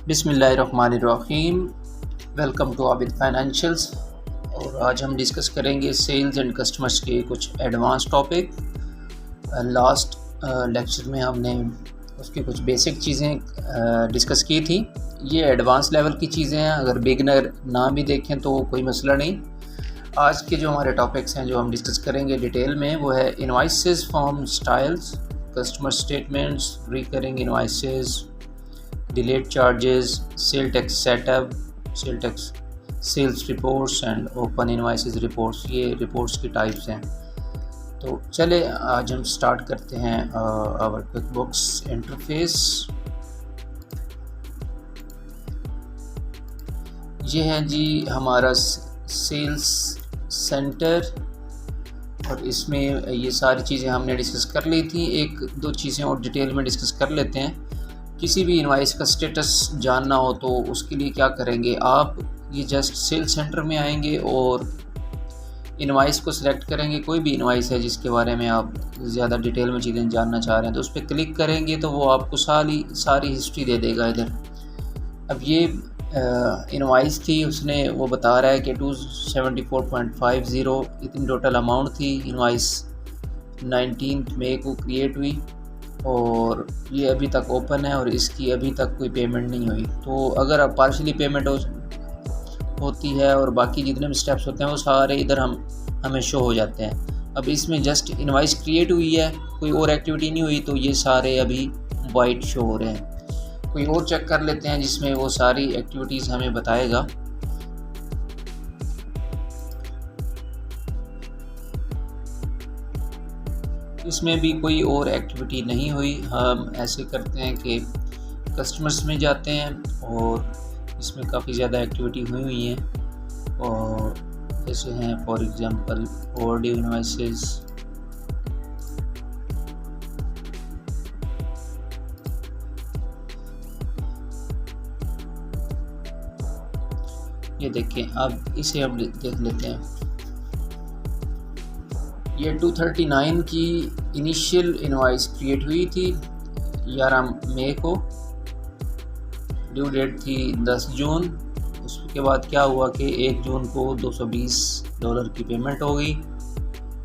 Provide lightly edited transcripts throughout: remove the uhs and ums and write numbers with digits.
बिस्मिल्लाहिर्रहमानिर्रहीम। Welcome to Abid financials. और आज हम डिस्कस करेंगे सेल्स एंड कस्टमर्स के कुछ एडवांस टॉपिक। लास्ट लेक्चर में हमने उसकी कुछ बेसिक चीज़ें डिस्कस की थी। ये एडवांस लेवल की चीज़ें हैं, अगर बिगनर ना भी देखें तो कोई मसला नहीं। आज के जो हमारे टॉपिक्स हैं जो हम डिस्कस करेंगे डिटेल में, वो है invoices form styles, customer statements, recurring invoices, delayed charges, sale tax setup, sale tax sales reports and open invoices reports. ये रिपोर्ट्स की टाइप्स हैं। तो चले आज हम स्टार्ट करते हैं आवर क्विक बुक्स इंटरफेस। ये है जी हमारा सेल्स सेंटर, और इसमें ये सारी चीज़ें हमने डिस्कस कर ली थी। एक दो चीज़ें और डिटेल में डिस्कस कर लेते हैं। किसी भी इनवाइस का स्टेटस जानना हो तो उसके लिए क्या करेंगे आप, ये जस्ट सेल्स सेंटर में आएंगे और इनवाइस को सिलेक्ट करेंगे। कोई भी इनवाइस है जिसके बारे में आप ज़्यादा डिटेल में चीज़ें जानना चाह रहे हैं तो उस पर क्लिक करेंगे तो वो आपको सारी हिस्ट्री दे देगा इधर। अब ये इनवाइस थी, उसने वो बता रहा है कि 274.50 इतनी टोटल अमाउंट थी। इनवाइस 19 मई को क्रिएट हुई और ये अभी तक ओपन है और इसकी अभी तक कोई पेमेंट नहीं हुई। तो अगर अब पार्शली पेमेंट होती है और बाकी जितने भी स्टेप्स होते हैं वो सारे इधर हमें शो हो जाते हैं। अब इसमें जस्ट इनवाइस क्रिएट हुई है, कोई और एक्टिविटी नहीं हुई, तो ये सारे अभी वाइट शो हो रहे हैं। कोई और चेक कर लेते हैं जिसमें वो सारी एक्टिविटीज़ हमें बताएगा। इसमें भी कोई और एक्टिविटी नहीं हुई। हम ऐसे करते हैं कि कस्टमर्स में जाते हैं और इसमें काफ़ी ज़्यादा एक्टिविटी हुई हैं, और जैसे हैं फॉर एग्ज़ाम्पल ओवरड्यू इनवाइसेस, ये देखें। अब इसे हम देख लेते हैं। ये 239 की इनिशियल इनवाइस क्रिएट हुई थी 11 मई को, ड्यू डेट थी 10 जून। उसके बाद क्या हुआ कि 1 जून को $220 की पेमेंट हो गई,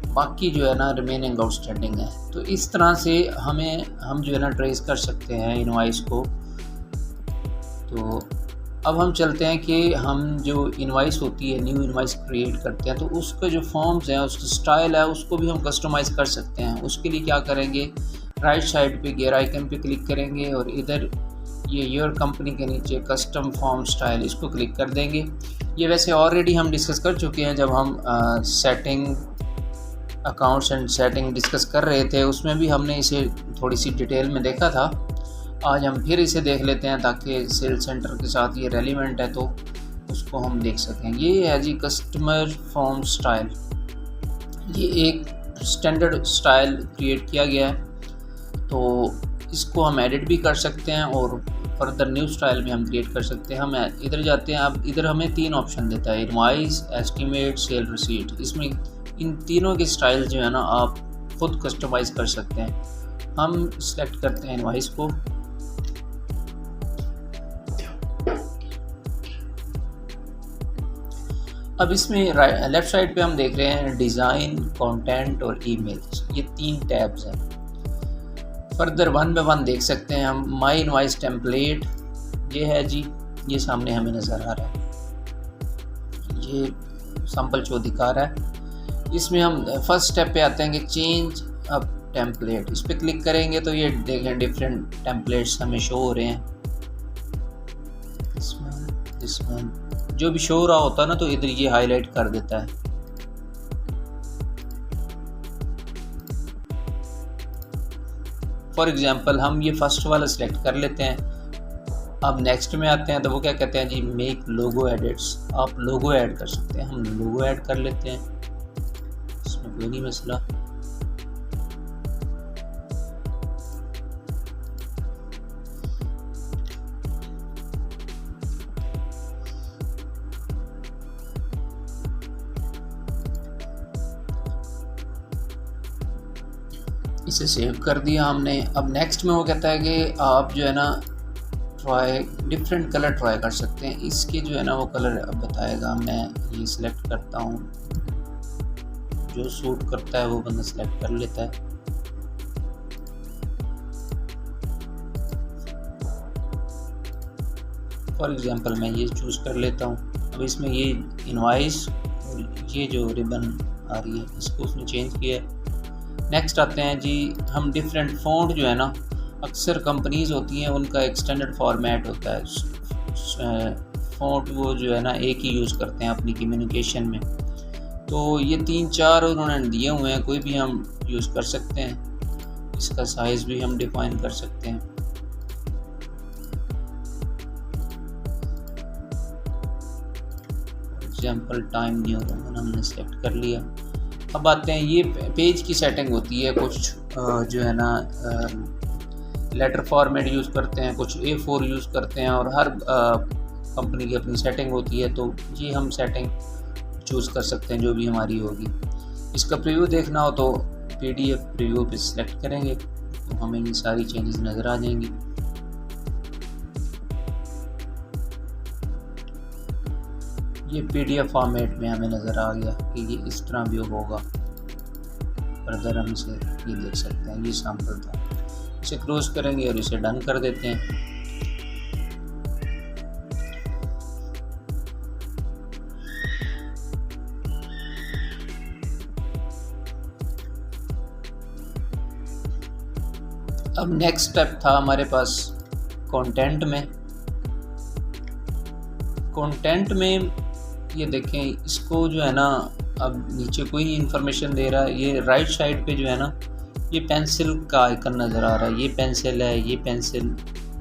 बाकी जो है ना रिमेनिंग आउटस्टैंडिंग है। तो इस तरह से हम जो है ना ट्रेस कर सकते हैं इनवाइस को। तो अब हम चलते हैं कि हम जो इनवाइस होती है, न्यू इनवाइस क्रिएट करते हैं, तो उसके जो फॉर्म्स हैं, उसका स्टाइल है, उसको भी हम कस्टमाइज़ कर सकते हैं। उसके लिए क्या करेंगे, राइट साइड पे गियर आइकन पे क्लिक करेंगे और इधर ये योर कंपनी के नीचे कस्टम फॉर्म स्टाइल, इसको क्लिक कर देंगे। ये वैसे ऑलरेडी हम डिस्कस कर चुके हैं जब हम setting accounts and setting discuss कर रहे थे, उसमें भी हमने इसे थोड़ी सी डिटेल में देखा था। आज हम फिर इसे देख लेते हैं ताकि सेल सेंटर के साथ ये रेलिवेंट है तो उसको हम देख सकें। ये है जी कस्टमर फॉर्म स्टाइल। ये एक स्टैंडर्ड स्टाइल क्रिएट किया गया है, तो इसको हम एडिट भी कर सकते हैं और फर्दर न्यू स्टाइल भी हम क्रिएट कर सकते हैं। हम इधर जाते हैं। अब इधर हमें 3 ऑप्शन देता है, इनवाइस, एस्टिमेट, सेल रिसीट। इसमें इन तीनों के स्टाइल जो है ना आप खुद कस्टमाइज़ कर सकते हैं। हम सिलेक्ट करते हैं इनवाइस को। अब इसमें लेफ़्ट साइड पे हम देख रहे हैं डिज़ाइन, कंटेंट और ईमेल्स, ये 3 टैब्स हैं। फर्दर 1 बाय 1 देख सकते हैं हम। माई इनवाइस टेम्पलेट ये है जी, ये सामने हमें नज़र आ रहा है, ये सैंपल शो दिखा रहा है। इसमें हम फर्स्ट स्टेप पे आते हैं कि चेंज अ टेम्पलेट, इस पर क्लिक करेंगे तो ये देखें डिफरेंट टेम्पलेट्स हमें शो हो रहे हैं। इसमें जो भी शो हो रहा होता है ना तो इधर ये हाईलाइट कर देता है। फॉर एग्जांपल हम ये फर्स्ट वाला सिलेक्ट कर लेते हैं। अब नेक्स्ट में आते हैं तो वो क्या कहते हैं जी, मेक लोगो एडिट्स। आप लोगो ऐड कर सकते हैं, हम लोगो ऐड कर लेते हैं, इसमें कोई नहीं मसला। इसे सेव कर दिया हमने। अब नेक्स्ट में वो कहता है कि आप जो है ना ट्राई डिफरेंट कलर ट्राई कर सकते हैं। इसके जो है ना वो कलर अब बताएगा। मैं ये सिलेक्ट करता हूँ, जो सूट करता है वो बंदा सिलेक्ट कर लेता है। फॉर एग्जांपल मैं ये चूज़ कर लेता हूँ। अब इसमें ये इनवॉइस और ये जो रिबन आ रही है इसको उसने चेंज किया है। नेक्स्ट आते हैं जी, हम डिफरेंट फ़ॉन्ट जो है ना, अक्सर कंपनीज़ होती हैं उनका एक स्टैंडर्ड फॉर्मेट होता है। फ़ॉन्ट वो जो है ना एक ही यूज़ करते हैं अपनी कम्युनिकेशन में। तो ये 3-4 उन्होंने दिए हुए हैं, कोई भी हम यूज़ कर सकते हैं। इसका साइज़ भी हम डिफाइन कर सकते हैं। एग्जाम्पल टाइम न्यू रोमन हमने सेलेक्ट कर लिया। अब आते हैं, ये पेज की सेटिंग होती है। कुछ जो है ना लेटर फॉर्मेट यूज़ करते हैं, कुछ A4 यूज़ करते हैं, और हर कंपनी की अपनी सेटिंग होती है। तो ये हम सेटिंग चूज़ कर सकते हैं जो भी हमारी होगी। इसका प्रीव्यू देखना हो तो PDF प्रीव्यू पे सिलेक्ट करेंगे तो हमें ये सारी चेंजेस नज़र आ जाएंगी। ये PDF फॉर्मेट में हमें नज़र आ गया कि ये इस तरह भी होगा। फर्दर हम इसे ये देख सकते हैं, ये सैम्पल था। इसे क्लोज करेंगे और इसे डन कर देते हैं। अब नेक्स्ट स्टेप था हमारे पास कंटेंट में। कंटेंट में ये देखें, इसको जो है ना अब नीचे कोई इन्फॉर्मेशन दे रहा है। ये राइट साइड पे जो है ना ये पेंसिल का आइकन नज़र आ रहा है। ये पेंसिल है, ये पेंसिल,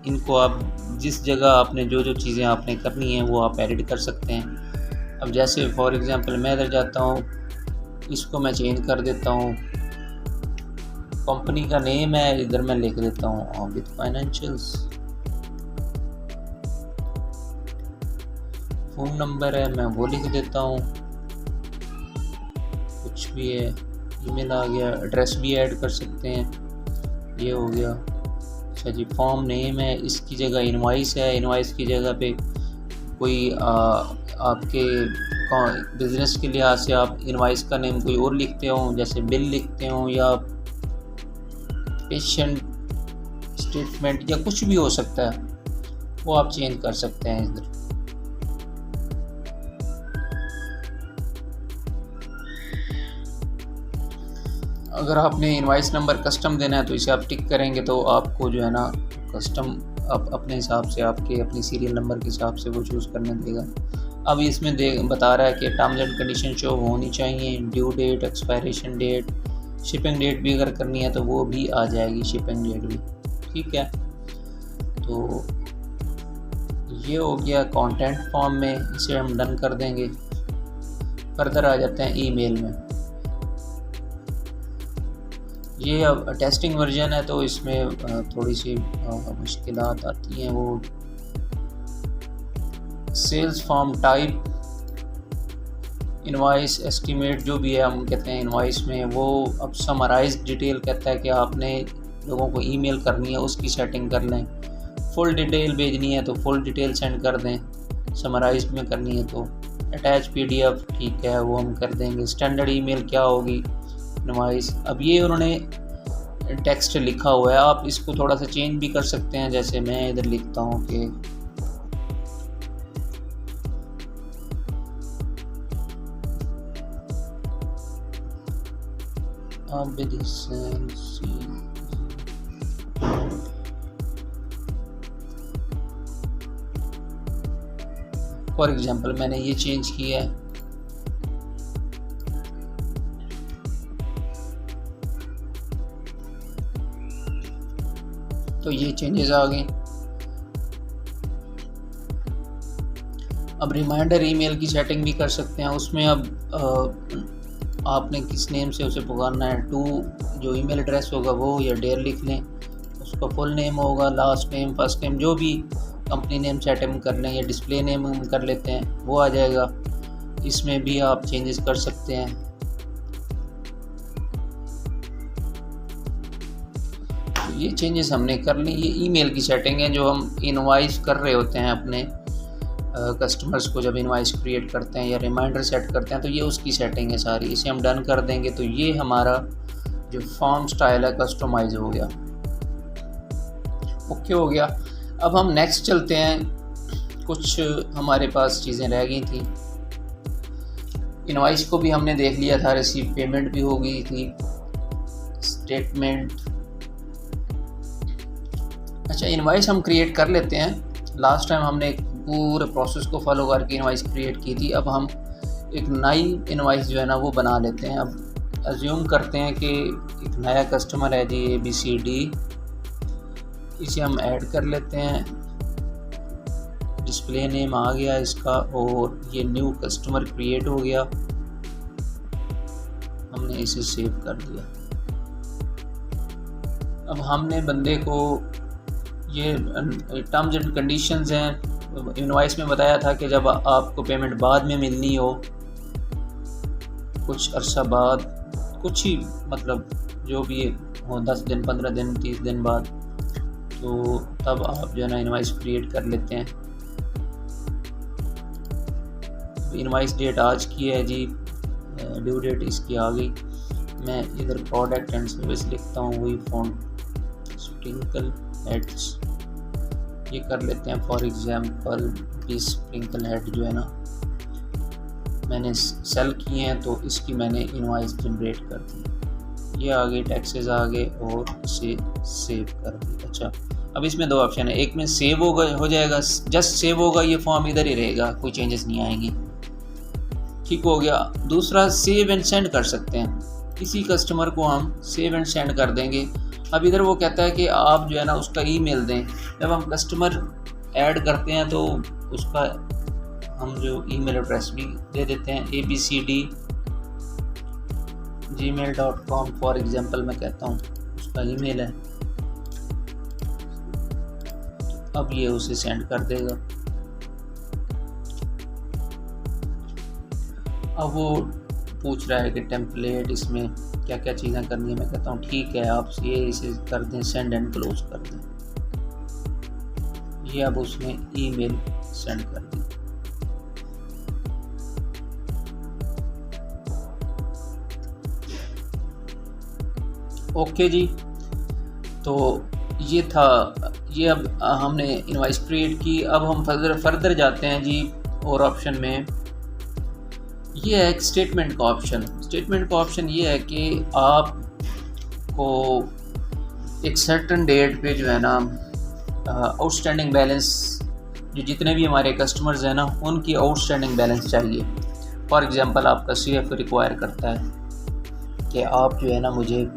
इनको आप जिस जगह आपने जो जो चीज़ें आपने करनी है वो आप एडिट कर सकते हैं। अब जैसे फॉर एग्जांपल मैं इधर जाता हूँ, इसको मैं चेंज कर देता हूँ। कंपनी का नेम है, इधर मैं लिख देता हूँ विद फाइनेंशियल्स। फ़ोन नंबर है, मैं वो लिख देता हूँ। कुछ भी है, ईमेल आ गया, एड्रेस भी ऐड कर सकते हैं, ये हो गया। अच्छा जी, फॉर्म नेम है, इसकी जगह इनवॉइस है, इनवॉइस की जगह पे कोई आपके बिज़नेस के लिहाज से आप इनवॉइस का नेम कोई और लिखते हो, जैसे बिल लिखते हो या पेशेंट स्टेटमेंट या कुछ भी हो सकता है, वो आप चेंज कर सकते हैं इधर। अगर आपने इनवॉइस नंबर कस्टम देना है तो इसे आप टिक करेंगे तो आपको जो है ना कस्टम आप अपने हिसाब से आपके अपनी सीरियल नंबर के हिसाब से वो चूज़ करने देगा। अब इसमें बता रहा है कि टर्म्स एंड कंडीशन शो होनी चाहिए, due date, expiration date, shipping date भी अगर करनी है तो वो भी आ जाएगी, शिपिंग डेट भी। ठीक है, तो ये हो गया कंटेंट फॉर्म में, इसे हम डन कर देंगे। फर्दर आ जाते हैं ईमेल में। ये अब टेस्टिंग वर्जन है तो इसमें थोड़ी सी मुश्किलात आती हैं। वो cells form type, invoice estimate जो भी है हम कहते हैं इनवॉइस में, वो अब समराइज डिटेल कहता है कि आपने लोगों को ईमेल करनी है उसकी सेटिंग कर लें। फुल डिटेल भेजनी है तो फुल डिटेल सेंड कर दें, समराइज में करनी है तो अटैच PDF, ठीक है, वो हम कर देंगे। स्टैंडर्ड ईमेल क्या होगी, इनवॉइस। अब ये उन्होंने टेक्स्ट लिखा हुआ है, आप इसको थोड़ा सा चेंज भी कर सकते हैं। जैसे मैं इधर लिखता हूँ कि फॉर एग्जांपल मैंने ये चेंज किया है। तो ये चेंजेस आ गए। अब रिमाइंडर ईमेल की सेटिंग भी कर सकते हैं। उसमें अब आपने किस नेम से उसे पुकारना है, टू जो ईमेल एड्रेस होगा वो या डेयर लिख लें, उसका फुल नेम होगा, लास्ट नेम, फर्स्ट नेम, जो भी कंपनी नेम सेटिंग कर लें, या डिस्प्ले नेम हम कर लेते हैं वो आ जाएगा। इसमें भी आप चेंजेस कर सकते हैं। ये चेंजेस हमने कर ली। ये ईमेल की सेटिंग है जो हम इनवाइस कर रहे होते हैं अपने कस्टमर्स को, जब इनवाइस क्रिएट करते हैं या रिमाइंडर सेट करते हैं तो ये उसकी सेटिंग है सारी। इसे हम डन कर देंगे तो ये हमारा जो फॉर्म स्टाइल है कस्टमाइज हो गया, ओके हो गया। अब हम नेक्स्ट चलते हैं। कुछ हमारे पास चीज़ें रह गई थी। इनवाइस को भी हमने देख लिया था, रिसीव पेमेंट भी हो गई थी, स्टेटमेंट। अच्छा, इनवाइस हम क्रिएट कर लेते हैं। लास्ट टाइम हमने एक पूरे प्रोसेस को फॉलो करके इनवाइस क्रिएट की थी। अब हम एक नई इनवाइस जो है ना वो बना लेते हैं। अब अज्यूम करते हैं कि एक नया कस्टमर है जी ABCD, इसे हम ऐड कर लेते हैं। डिस्प्ले नेम आ गया इसका और ये न्यू कस्टमर क्रिएट हो गया। हमने इसे सेव कर दिया। अब हमने बंदे को, ये टर्म्स एंड कंडीशंस हैं, इनवाइस में बताया था कि जब आपको पेमेंट बाद में मिलनी हो, कुछ अरसा बाद, कुछ ही मतलब जो भी हो 10 दिन 15 दिन 30 दिन बाद, तो तब आप जो है ना इनवाइस क्रिएट कर लेते हैं। इनवाइस डेट आज की है जी, ड्यू डेट इसकी आ गई। मैं इधर प्रोडक्ट एंड सर्विस लिखता हूँ, वही फ़ॉन्ट स्प्रिंकल हेड्स ये कर लेते हैं। फॉर एग्जांपल ये स्प्रिंकल हेड जो है ना मैंने सेल किए हैं तो इसकी मैंने इनवाइस जनरेट कर दी। ये आ गई, टैक्सेस आ गए और इसे सेव कर दी। अच्छा, अब इसमें दो ऑप्शन है, एक में सेव हो जाएगा, जस्ट सेव होगा, ये फॉर्म इधर ही रहेगा, कोई चेंजेस नहीं आएंगी, ठीक हो गया। दूसरा सेव एंड सेंड कर सकते हैं, किसी कस्टमर को हम सेव एंड सेंड कर देंगे। अब इधर वो कहता है कि आप जो है ना उसका ईमेल दें। जब हम कस्टमर ऐड करते हैं तो उसका हम जो ईमेल एड्रेस भी दे देते हैं, abcd@gmail.com फॉर एग्जांपल मैं कहता हूँ उसका ईमेल है। अब ये उसे सेंड कर देगा। अब वो पूछ रहा है कि टेम्पलेट इसमें क्या क्या चीज़ें करनी है। मैं कहता हूँ ठीक है, आप ये इसे कर दें, सेंड एंड क्लोज कर दें। ये अब उसने ईमेल सेंड कर दी। ओके जी, तो ये था, ये अब हमने इनवाइस क्रिएट की। अब हम फर्दर जाते हैं जी और ऑप्शन में ये है एक स्टेटमेंट का ऑप्शन। स्टेटमेंट का ऑप्शन ये है कि आपको एक सर्टन डेट पे जो है ना आउटस्टैंडिंग बैलेंस, जो जितने भी हमारे कस्टमर्स हैं ना उनकी आउटस्टैंडिंग बैलेंस चाहिए। फॉर एग्जांपल आपका CF रिक्वायर करता है कि आप जो है ना मुझे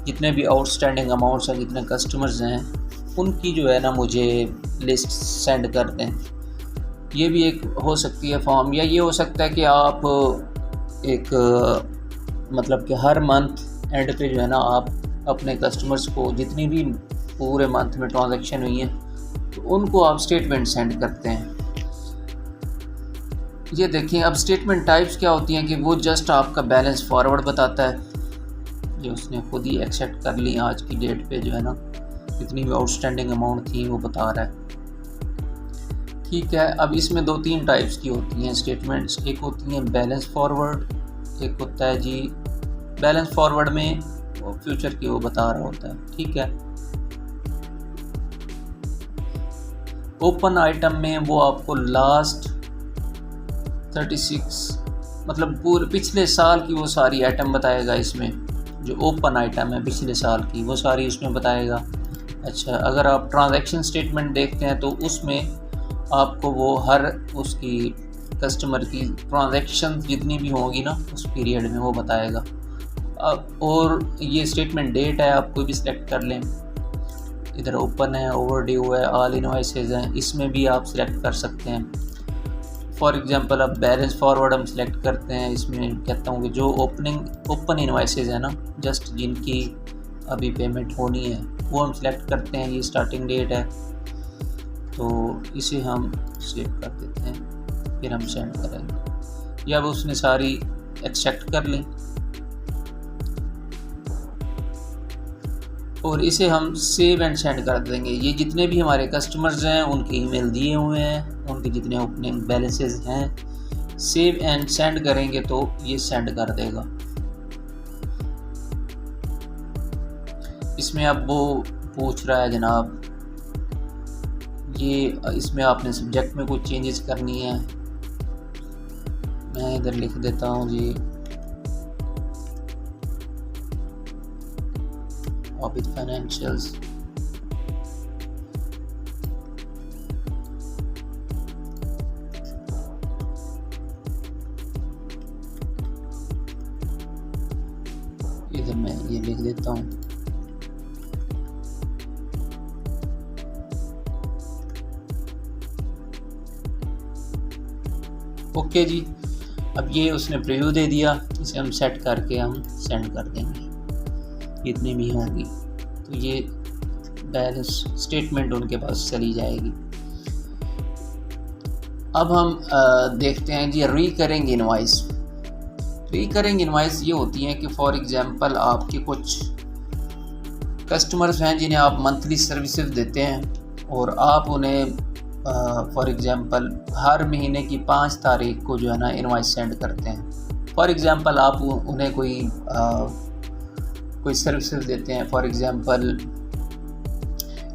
जितने भी आउटस्टैंडिंग अमाउंट्स हैं, जितने कस्टमर्स हैं, उनकी जो है ना मुझे लिस्ट सेंड कर दें। ये भी एक हो सकती है फॉर्म, या ये हो सकता है कि आप एक मतलब कि हर मंथ एंड पे जो है ना आप अपने कस्टमर्स को जितनी भी पूरे मंथ में ट्रांजैक्शन हुई हैं तो उनको आप स्टेटमेंट सेंड करते हैं। ये देखिए, अब स्टेटमेंट टाइप्स क्या होती हैं कि वो जस्ट आपका बैलेंस फॉरवर्ड बताता है, ये उसने खुद ही एक्सेप्ट कर ली। आज की डेट पे जो है ना जितनी भी आउटस्टैंडिंग अमाउंट थी वो बता रहा है, ठीक है। अब इसमें 2-3 टाइप्स की होती हैं स्टेटमेंट्स। एक होती हैं बैलेंस फॉरवर्ड, एक होता है जी बैलेंस फॉरवर्ड में वो फ्यूचर की वो बता रहा होता है, ठीक है। ओपन आइटम में वो आपको लास्ट 36 मतलब पूरे पिछले साल की वो सारी आइटम बताएगा। इसमें जो ओपन आइटम है पिछले साल की वो सारी उसमें बताएगा। अच्छा, अगर आप ट्रांजैक्शन स्टेटमेंट देखते हैं तो उसमें आपको वो हर उसकी कस्टमर की ट्रांजैक्शन जितनी भी होगी ना उस पीरियड में वो बताएगा। अब और ये स्टेटमेंट डेट है, आप कोई भी सिलेक्ट कर लें। इधर ओपन है, ओवरड्यू है, ऑल इनवॉइसेस हैं, इसमें भी आप सिलेक्ट कर सकते हैं। फॉर एग्जांपल अब बैलेंस फॉरवर्ड हम सिलेक्ट करते हैं। इसमें कहता हूँ कि जो ओपन इनवॉइसेस है ना, जस्ट जिनकी अभी पेमेंट होनी है वो हम सिलेक्ट करते हैं। ये स्टार्टिंग डेट है तो इसे हम सेव कर देते हैं, फिर हम सेंड करेंगे। या अब उसने सारी एक्सेप्ट कर ली। और इसे हम सेव एंड सेंड कर देंगे। ये जितने भी हमारे कस्टमर्स हैं उनके ईमेल दिए हुए हैं, उनके जितने ओपनिंग बैलेंसेस हैं, सेव एंड सेंड करेंगे तो ये सेंड कर देगा। इसमें अब वो पूछ रहा है जनाब, ये इसमें आपने सब्जेक्ट में कुछ चेंजेस करनी है। मैं इधर लिख देता हूँ जी विद फाइनेंशियल्स। इधर मैं ये लिख देता हूँ। ओके जी, अब ये उसने प्रीव्यू दे दिया, इसे हम सेट करके हम सेंड कर देंगे। इतनी भी होंगी तो ये बैलेंस स्टेटमेंट उनके पास चली जाएगी। अब हम देखते हैं जी रिकरिंग इनवॉइस। रिकरिंग इनवॉइस ये होती हैं कि फॉर एग्जांपल आपके कुछ कस्टमर्स हैं जिन्हें आप मंथली सर्विसेज देते हैं और आप उन्हें फॉर एग्जांपल हर महीने की 5 तारीख को जो है ना इनवॉइस सेंड करते हैं। फॉर एग्जांपल आप उन्हें कोई सर्विसेज देते हैं, फॉर एग्जांपल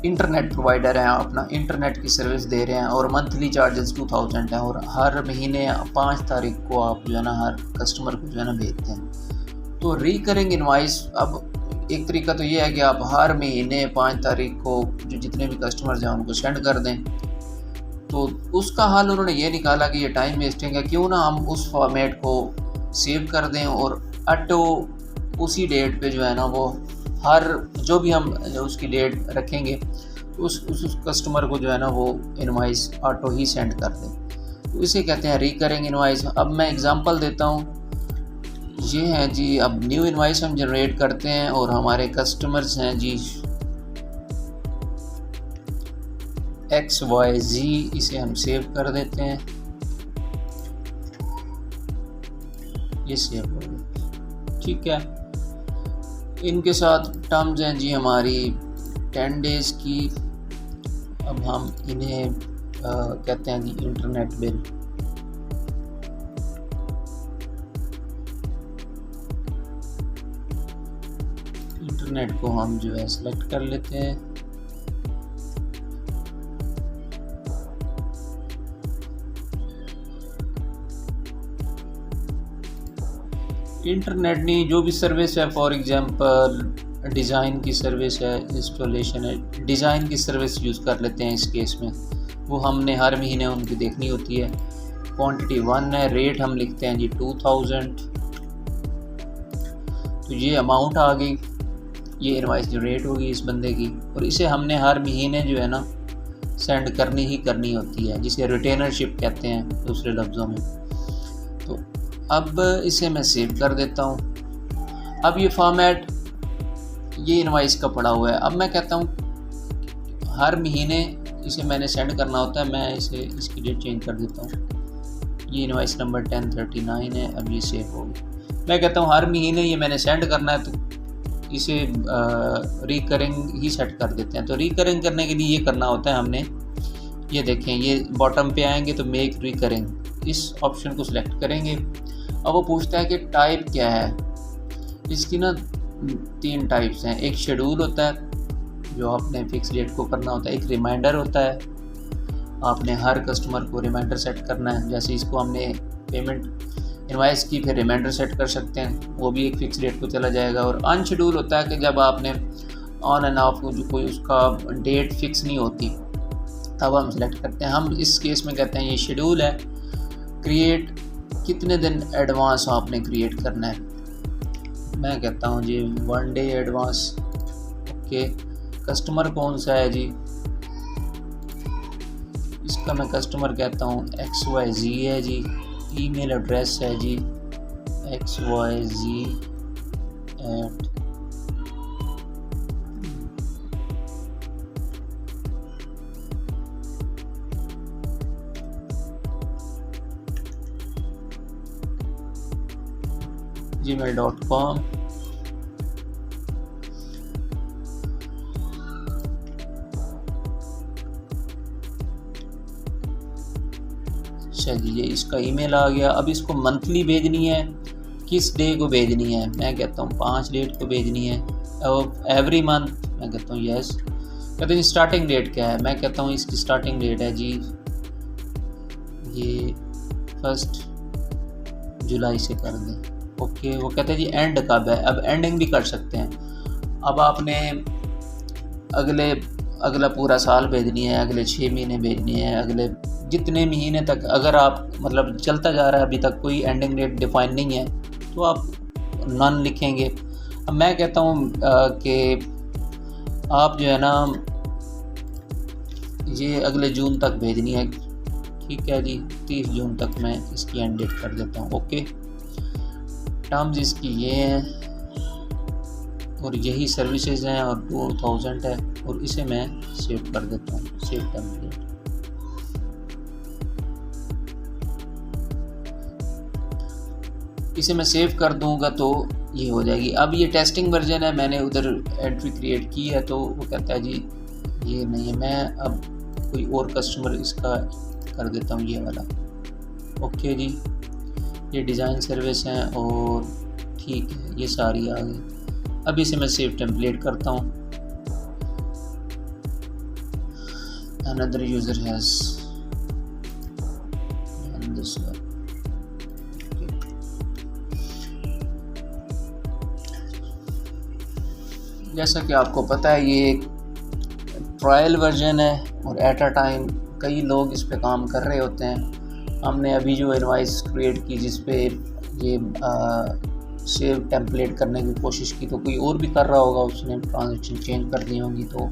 इंटरनेट प्रोवाइडर हैं, आप अपना इंटरनेट की सर्विस दे रहे हैं और मंथली चार्जेस 2000 हैं और हर महीने 5 तारीख को आप जो है ना हर कस्टमर को जो है ना भेजते हैं। तो रिकरिंग इनवॉइस, अब एक तरीका तो ये है कि आप हर महीने 5 तारीख को जो जितने भी कस्टमर्स हैं उनको सेंड कर दें। तो उसका हल उन्होंने ये निकाला कि ये टाइम वेस्टिंग है, क्यों ना हम उस फॉर्मेट को सेव कर दें और ऑटो उसी डेट पे जो है ना वो हर जो भी हम उसकी डेट रखेंगे उस कस्टमर को जो है ना वो इनवॉइस ऑटो ही सेंड कर दें। तो इसे कहते हैं रिकरिंग इनवॉइस। अब मैं एग्जांपल देता हूँ। ये है जी, अब न्यू इनवॉइस हम जनरेट करते हैं और हमारे कस्टमर्स हैं जी XYZ, इसे हम सेव कर देते हैं। ये सेव हो गया, ठीक है। इनके साथ टर्म्स हैं जी हमारी 10 डेज़ की। अब हम इन्हें कहते हैं जी इंटरनेट बिल। इंटरनेट को हम जो है सेलेक्ट कर लेते हैं। इंटरनेट नहीं, जो भी सर्विस है, फॉर एग्जांपल डिज़ाइन की सर्विस है, इंस्टॉलेशन है, डिज़ाइन की सर्विस यूज़ कर लेते हैं। इस केस में वो हमने हर महीने उनकी देखनी होती है। क्वांटिटी 1 है, रेट हम लिखते हैं जी 2000। तो ये अमाउंट आ गई, ये इनवॉइस जनरेट होगी इस बंदे की और इसे हमने हर महीने जो है ना सेंड करनी ही करनी होती है, जिसे रिटेनरशिप कहते हैं दूसरे लफ्ज़ों में। तो अब इसे मैं सेव कर देता हूँ। अब ये फॉर्मेट ये इनवॉइस का पड़ा हुआ है। अब मैं कहता हूँ हर महीने इसे मैंने सेंड करना होता है, मैं इसे इसकी डेट चेंज कर देता हूँ। ये इनवॉइस नंबर 1039 है। अब ये सेव हो गई। मैं कहता हूँ हर महीने ये मैंने सेंड करना है, तो इसे रिकरिंग ही सेट कर देते हैं। तो रिकरिंग करने के लिए ये करना होता है हमने, ये देखें, ये बॉटम पे आएंगे तो मेक रिकरिंग, इस ऑप्शन को सिलेक्ट करेंगे। अब वो पूछता है कि टाइप क्या है। इसकी ना 3 टाइप्स हैं। एक शेड्यूल होता है जो आपने फिक्स डेट को करना होता है, एक रिमाइंडर होता है, आपने हर कस्टमर को रिमाइंडर सेट करना है। जैसे इसको हमने पेमेंट इनवॉइस की, फिर रिमाइंडर सेट कर सकते हैं, वो भी एक फिक्स डेट को चला जाएगा। और अनशेड्यूल होता है कि जब आपने ऑन एंड ऑफ जो कोई उसका डेट फिक्स नहीं होती तब हम सेलेक्ट करते हैं। हम इस केस में कहते हैं ये शेड्यूल है। क्रिएट, कितने दिन एडवांस आपने क्रिएट करना है। मैं कहता हूँ जी 1 डे एडवांस। ओके, कस्टमर कौन सा है जी, इसका मैं कस्टमर कहता हूँ XYZ है जी। ईमेल एड्रेस है जी XYZ@ gmail.com। अच्छा जी, ये इसका ईमेल आ गया। अब इसको मंथली भेजनी है, किस डे को भेजनी है? मैं कहता हूँ 5 डेट को भेजनी है। और एवरी मंथ मैं कहता हूँ यस। कहते हैं स्टार्टिंग डेट क्या है? मैं कहता हूँ इसकी स्टार्टिंग डेट है जी ये 1 जुलाई से कर दें। ओके, वो कहते हैं जी एंड कब है? अब एंडिंग भी कर सकते हैं। अब आपने अगला पूरा साल भेजनी है, अगले 6 महीने भेजनी है, अगले जितने महीने तक, अगर आप मतलब चलता जा रहा है अभी तक कोई एंडिंग डेट डिफाइन नहीं है तो आप नन लिखेंगे। अब मैं कहता हूँ कि आप जो है ना ये अगले जून तक भेजनी है। ठीक है जी, 30 जून तक मैं इसकी एंड डेट कर देता हूँ। ओके, टर्म्स इसकी ये हैं और यही सर्विसेज हैं और 2000 है और इसे मैं सेव कर देता हूँ, सेव टेम्पलेट। इसे मैं सेव कर दूंगा तो ये हो जाएगी। अब ये टेस्टिंग वर्जन है, मैंने उधर एंट्री क्रिएट की है तो वो कहता है जी ये नहीं है। मैं अब कोई और कस्टमर इसका कर देता हूँ, ये वाला। ओके जी, ये डिज़ाइन सर्विस हैं और ठीक है, ये सारी आ गई। अब इसे मैं सेव टेम्पलेट करता हूँ। Another user has done this one. जैसा कि आपको पता है ये एक ट्रायल वर्जन है और एट अ टाइम कई लोग इस पे काम कर रहे होते हैं। हमने अभी जो इनवॉइस क्रिएट की जिस पे ये सेव टेम्पलेट करने की कोशिश की तो कोई और भी कर रहा होगा, उसने ट्रांजैक्शन चेंज कर दी होंगी तो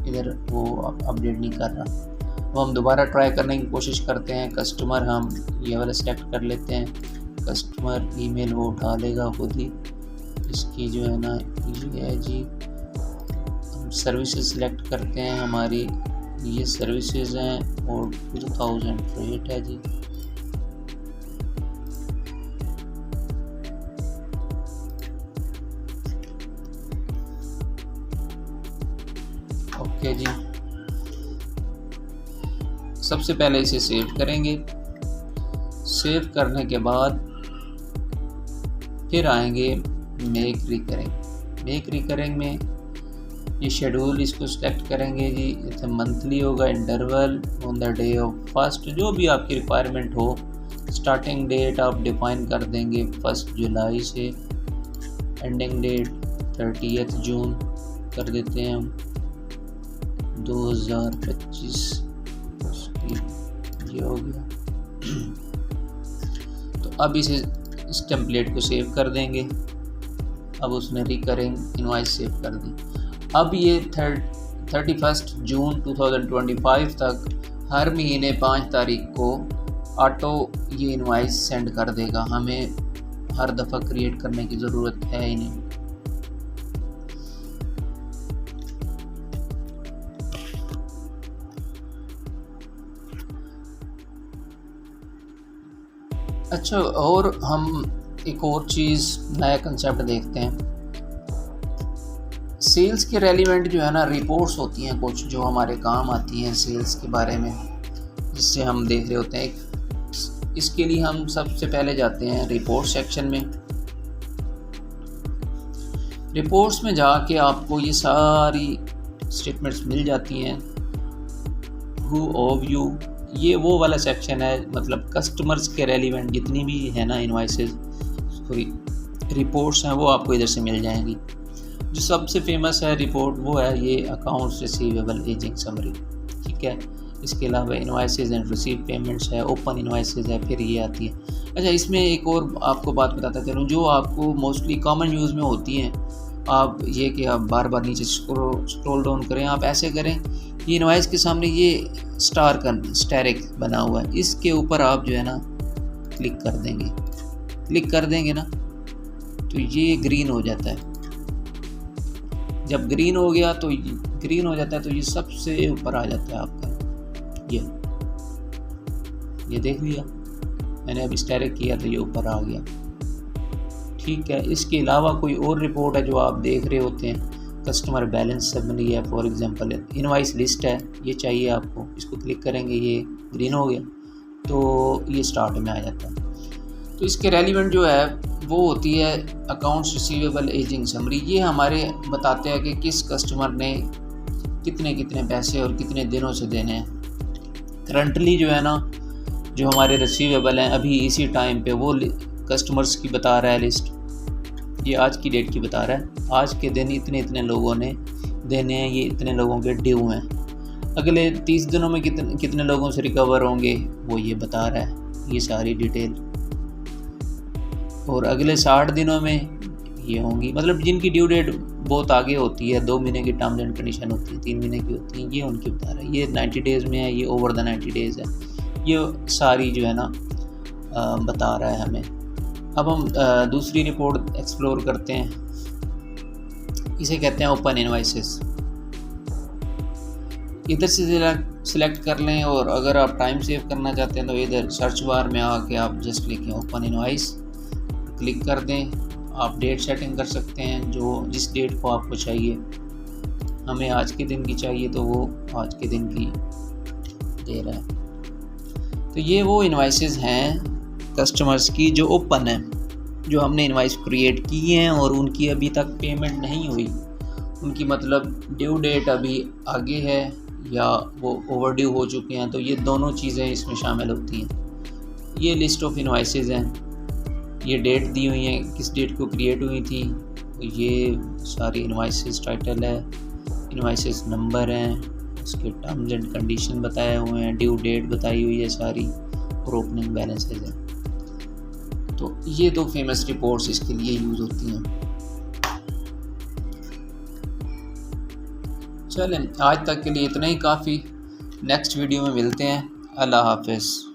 इधर वो अपडेट नहीं कर रहा। तो हम दोबारा ट्राई करने की कोशिश करते हैं। कस्टमर हम ये वाला सेलेक्ट कर लेते हैं। कस्टमर ईमेल वो उठा लेगा खुद ही। इसकी जो है ना ये है जी, हम सर्विसेज सिलेक्ट करते हैं। हमारी ये सर्विसेज हैं और 2000 रेट है जी। ओके जी, सबसे पहले इसे सेव करेंगे। सेव करने के बाद फिर आएंगे मेक रिकरिंग। मेक रिकरिंग में ये शेड्यूल इसको सेलेक्ट करेंगे जी। इसे मंथली होगा, interval on the day of first, जो भी आपकी रिक्वायरमेंट हो। स्टार्टिंग डेट आप डिफाइन कर देंगे 1 जुलाई से, एंडिंग डेट 30 जून कर देते हैं हम 2025। ये हो गया। तो अब इस टेम्पलेट को सेव कर देंगे। अब उसने रिकरिंग इनवॉइस सेव कर दी। अब ये 31 जून 2025 तक हर महीने 5 तारीख को ऑटो ये इनवॉइस सेंड कर देगा। हमें हर दफ़ा क्रिएट करने की ज़रूरत है ही नहीं। अच्छा, और हम एक और चीज़, नया कंसेप्ट देखते हैं। सेल्स के रेलिवेंट जो है ना रिपोर्ट्स होती हैं कुछ जो हमारे काम आती हैं सेल्स के बारे में, जिससे हम देख रहे होते हैं। इसके लिए हम सबसे पहले जाते हैं रिपोर्ट सेक्शन में। रिपोर्ट्स में जाके आपको ये सारी स्टेटमेंट्स मिल जाती हैं। हु ऑफ यू, ये वो वाला सेक्शन है, मतलब कस्टमर्स के रेलिवेंट जितनी भी है ना इनवॉइसेस रिपोर्ट्स हैं वो आपको इधर से मिल जाएंगी। जो सबसे फेमस है रिपोर्ट वो है ये अकाउंट्स रिसीवेबल एजिंग समरी। ठीक है, इसके अलावा इनवॉइसेस एंड रिसीव पेमेंट्स है, ओपन इनवॉइसेस है, फिर ये आती है। अच्छा, इसमें एक और आपको बात बताता चलूँ जो आपको मोस्टली कॉमन यूज़ में होती हैं। आप ये कि आप बार बार नीचे स्क्रॉल डाउन करें, आप ऐसे करें, ये इनवॉइस के सामने ये स्टारिक बना हुआ है, इसके ऊपर आप जो है ना क्लिक कर देंगे। क्लिक कर देंगे ना तो ये ग्रीन हो जाता है। जब ग्रीन हो जाता है तो ये सबसे ऊपर आ जाता है आपका। ये देख लिया मैंने, अब स्टारिक किया तो ये ऊपर आ गया। ठीक है, इसके अलावा कोई और रिपोर्ट है जो आप देख रहे होते हैं, कस्टमर बैलेंस समरी है, फॉर एग्जांपल इनवॉइस लिस्ट है, ये चाहिए आपको, इसको क्लिक करेंगे, ये ग्रीन हो गया। तो ये स्टार्ट में आ जाता है। तो इसके रेलिवेंट जो है वो होती है अकाउंट्स रिसीवेबल एजिंग समरी। ये हमारे बताते हैं कि किस कस्टमर ने कितने कितने पैसे और कितने दिनों से देने हैं। करंटली जो है ना, जो हमारे रिसीवेबल हैं अभी इसी टाइम पे, वो कस्टमर्स की बता रहा है लिस्ट। ये आज की डेट की बता रहा है, आज के दिन इतने इतने लोगों ने देने हैं, ये इतने लोगों के ड्यू हैं। अगले 30 दिनों में कितने लोगों से रिकवर होंगे वो ये बता रहा है, ये सारी डिटेल। और अगले 60 दिनों में ये होंगी, मतलब जिनकी ड्यू डेट बहुत आगे होती है, 2 महीने की टर्म्स एंड कंडीशन होती है, 3 महीने की होती है, ये उनकी बता रहा है। ये 90 डेज़ में है, ये ओवर द 90 डेज़ है, ये सारी जो है ना बता रहा है हमें। अब हम दूसरी रिपोर्ट एक्सप्लोर करते हैं, इसे कहते हैं ओपन इनवाइसेस। इधर से सिलेक्ट कर लें, और अगर आप टाइम सेव करना चाहते हैं तो इधर सर्च बार में आके आप जस्ट लिखें ओपन इनवाइस, क्लिक कर दें। आप डेट सेटिंग कर सकते हैं, जो जिस डेट को आपको चाहिए। हमें आज के दिन की चाहिए तो वो आज के दिन की दे रहा है। तो ये वो इनवाइसेस हैं कस्टमर्स की जो ओपन है, जो हमने इनवाइस क्रिएट किए हैं और उनकी अभी तक पेमेंट नहीं हुई, उनकी मतलब ड्यू डेट अभी आगे है या वो ओवर ड्यू हो चुके हैं। तो ये दोनों चीज़ें इसमें शामिल होती हैं। ये लिस्ट ऑफ इनवाइसेस हैं, ये डेट दी हुई है, किस डेट को क्रिएट हुई थी, ये सारी इनवाइसेस टाइटल है, इनवाइसेस नंबर हैं, इसके टर्म्स एंड कंडीशन बताए हुए हैं, ड्यू डेट बताई हुई है सारी, और ओपनिंग बैलेंसेज हैं। तो ये दो फेमस रिपोर्ट्स इसके लिए यूज़ होती हैं। चलें, आज तक के लिए इतना ही काफ़ी। नेक्स्ट वीडियो में मिलते हैं। अल्लाह हाफ़िज़।